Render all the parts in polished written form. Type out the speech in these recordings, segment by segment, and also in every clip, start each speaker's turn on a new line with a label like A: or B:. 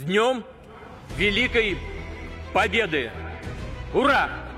A: С Днем Великой Победы! Ура!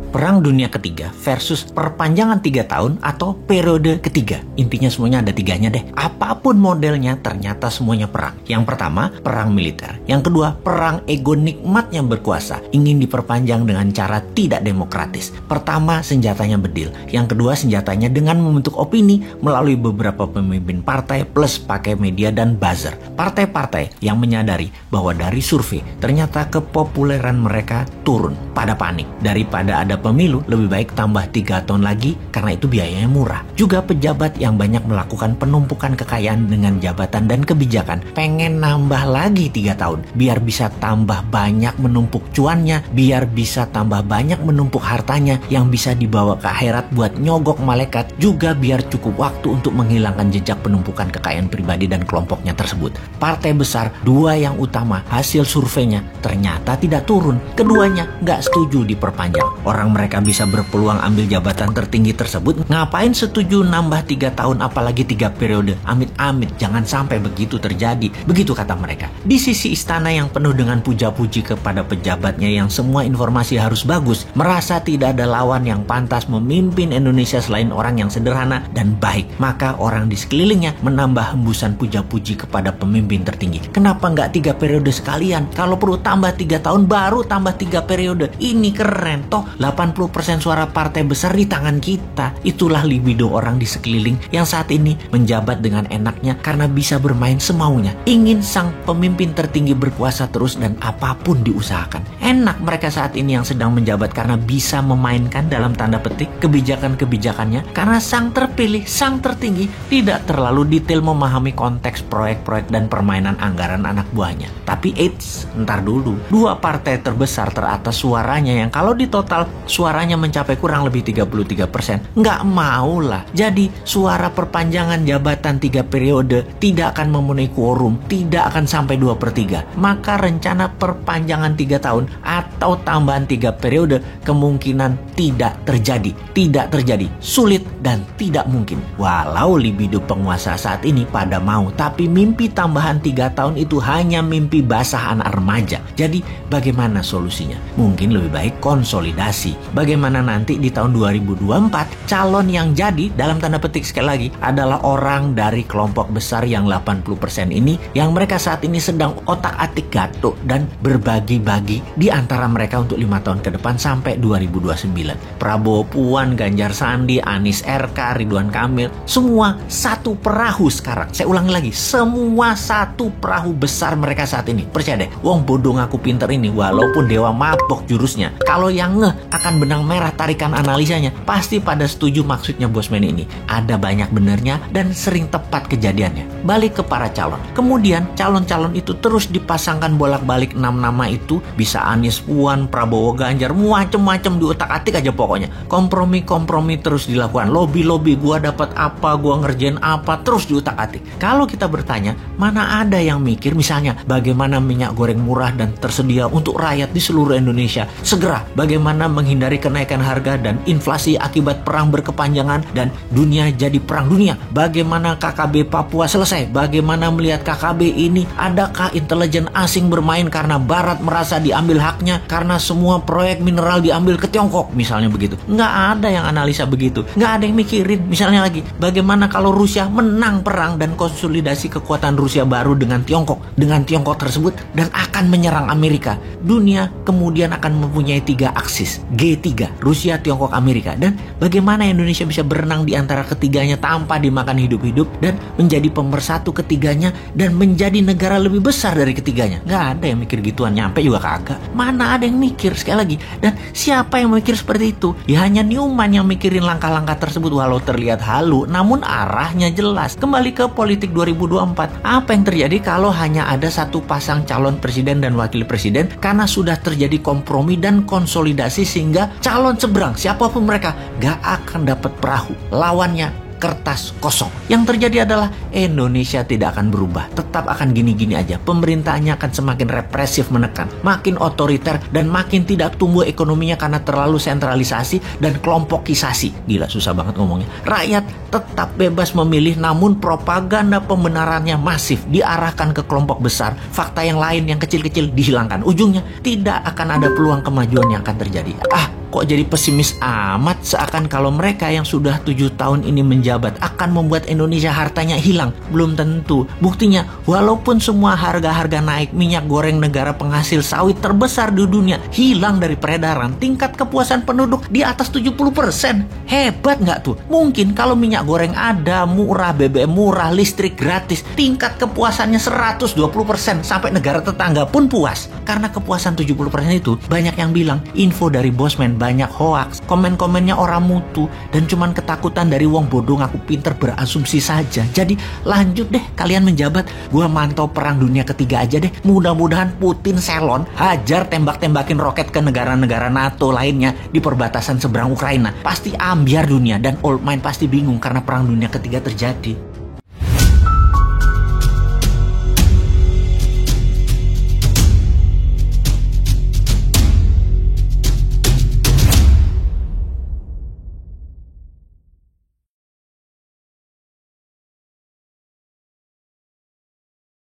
B: Perang Dunia Ketiga versus perpanjangan 3 tahun atau periode ketiga. Intinya semuanya ada tiganya deh. Apapun modelnya ternyata semuanya perang. Yang pertama, perang militer. Yang kedua, perang ego nikmat yang berkuasa. Ingin diperpanjang dengan cara tidak demokratis. Pertama, senjatanya bedil. Yang kedua, senjatanya dengan membentuk opini melalui beberapa pemimpin partai plus pakai media dan buzzer. Partai-partai yang menyadari bahwa dari survei ternyata kepopuleran mereka turun. Pada panik. Daripada ada pemilu, lebih baik tambah 3 tahun lagi karena itu biayanya murah. Juga pejabat yang banyak melakukan penumpukan kekayaan dengan jabatan dan kebijakan pengen nambah lagi 3 tahun biar bisa tambah banyak menumpuk cuannya, biar bisa tambah banyak menumpuk hartanya yang bisa dibawa ke akhirat buat nyogok malaikat, juga biar cukup waktu untuk menghilangkan jejak penumpukan kekayaan pribadi dan kelompoknya tersebut. Partai besar, 2 yang utama hasil surveinya ternyata tidak turun. Keduanya nggak setuju diperpanjang. Orang mereka bisa berpeluang ambil jabatan tertinggi tersebut, ngapain setuju nambah 3 tahun apalagi 3 periode? Amit-amit jangan sampai begitu terjadi. Begitu kata mereka. Di sisi istana yang penuh dengan puja-puji kepada pejabatnya yang semua informasi harus bagus, merasa tidak ada lawan yang pantas memimpin Indonesia selain orang yang sederhana dan baik, maka orang di sekelilingnya menambah hembusan puja-puji kepada pemimpin tertinggi. Kenapa nggak 3 periode sekalian? Kalau perlu tambah 3 tahun baru tambah 3 periode. Ini keren toh. 80% suara partai besar di tangan kita. Itulah libido orang di sekeliling yang saat ini menjabat dengan enaknya karena bisa bermain semaunya. Ingin sang pemimpin tertinggi berkuasa terus dan apapun diusahakan. Enak mereka saat ini yang sedang menjabat karena bisa memainkan dalam tanda petik kebijakan-kebijakannya karena sang terpilih, sang tertinggi tidak terlalu detail memahami konteks proyek-proyek dan permainan anggaran anak buahnya. Tapi eits, ntar dulu. 2 partai terbesar teratas suaranya yang kalau di total suaranya mencapai kurang lebih 33%. Nggak mau lah. Jadi suara perpanjangan jabatan 3 periode tidak akan memenuhi quorum, tidak akan sampai 2/3. Maka rencana perpanjangan 3 tahun atau tambahan 3 periode kemungkinan tidak terjadi. Tidak terjadi. Sulit dan tidak mungkin. Walau libido penguasa saat ini pada mau, tapi mimpi tambahan 3 tahun itu hanya mimpi basah anak remaja. Jadi bagaimana solusinya? Mungkin lebih baik konsolidasi. Bagaimana nanti di tahun 2024 calon yang jadi dalam tanda petik sekali lagi adalah orang dari kelompok besar yang 80% ini yang mereka saat ini sedang otak-atik gatuk dan berbagi-bagi di antara mereka untuk 5 tahun ke depan sampai 2029. Prabowo, Puan, Ganjar Sandi, Anies RK, Ridwan Kamil, semua satu perahu sekarang. Saya ulangi lagi, semua satu perahu besar mereka saat ini. Percaya deh, wong bodoh ngaku pinter ini walaupun dewa mabok jurusnya. Kalau yang akan benang merah tarikan analisanya, pasti pada setuju maksudnya Bosman ini. Ada banyak benernya dan sering tepat kejadiannya. Balik ke para calon. Kemudian calon-calon itu terus dipasangkan bolak-balik 6 nama itu. Bisa Anies, Puan, Prabowo, Ganjar, macem-macem diutak-atik aja pokoknya. Kompromi-kompromi terus dilakukan. Lobby-lobby, gua dapat apa, gua ngerjain apa, terus diutak-atik. Kalau kita bertanya, mana ada yang mikir misalnya bagaimana minyak goreng murah dan tersedia untuk rakyat di seluruh Indonesia. Segera bagaimana menghindari kenaikan harga dan inflasi akibat perang berkepanjangan dan dunia jadi perang dunia. Bagaimana KKB Papua selesai? Bagaimana melihat KKB ini? Adakah intelijen asing bermain karena Barat merasa diambil haknya karena semua proyek mineral diambil ke Tiongkok misalnya begitu? Nggak ada yang analisa begitu. Nggak ada yang mikirin misalnya lagi bagaimana kalau Rusia menang perang dan konsolidasi kekuatan Rusia baru dengan Tiongkok tersebut dan akan menyerang Amerika. Dunia kemudian akan mempunyai 3 aksis. G3 tiga, Rusia, Tiongkok, Amerika. Dan bagaimana Indonesia bisa berenang di antara ketiganya tanpa dimakan hidup-hidup dan menjadi pemersatu ketiganya dan menjadi negara lebih besar dari ketiganya? Nggak ada yang mikir gituan, nyampe juga kagak. Mana ada yang mikir, sekali lagi. Dan siapa yang mikir seperti itu? Ya hanya Newman yang mikirin langkah-langkah tersebut walau terlihat halu, namun arahnya jelas. Kembali ke politik 2024, apa yang terjadi kalau hanya ada satu pasang calon presiden dan wakil presiden karena sudah terjadi kompromi dan konsolidasi sehingga calon seberang siapapun mereka gak akan dapat perahu, lawannya kertas kosong. Yang terjadi adalah Indonesia tidak akan berubah, tetap akan gini-gini aja. Pemerintahnya akan semakin represif menekan, makin otoriter dan makin tidak tumbuh ekonominya karena terlalu sentralisasi dan kelompokisasi. Gila, susah banget ngomongnya. Rakyat tetap bebas memilih, namun propaganda pembenarannya masif diarahkan ke kelompok besar. Fakta yang lain yang kecil-kecil dihilangkan. Ujungnya tidak akan ada peluang kemajuan yang akan terjadi. Kok jadi pesimis amat, seakan kalau mereka yang sudah 7 tahun ini menjabat akan membuat Indonesia hartanya hilang. Belum tentu. Buktinya, walaupun semua harga-harga naik, minyak goreng negara penghasil sawit terbesar di dunia hilang dari peredaran, tingkat kepuasan penduduk di atas 70%. Hebat nggak tuh? Mungkin kalau minyak goreng ada, murah, BBM murah, listrik gratis, tingkat kepuasannya 120%, sampai negara tetangga pun puas. Karena kepuasan 70% itu, banyak yang bilang info dari bosman, banyak hoaks, komen-komennya orang mutu, dan cuman ketakutan dari wong bodoh ngaku pinter berasumsi saja. Jadi lanjut deh kalian menjabat, gua mantau perang dunia ketiga aja deh. Mudah-mudahan Putin selon, hajar tembak-tembakin roket ke negara-negara NATO lainnya di perbatasan seberang Ukraina. Pasti ambiar dunia dan old mind pasti bingung karena perang dunia ketiga terjadi.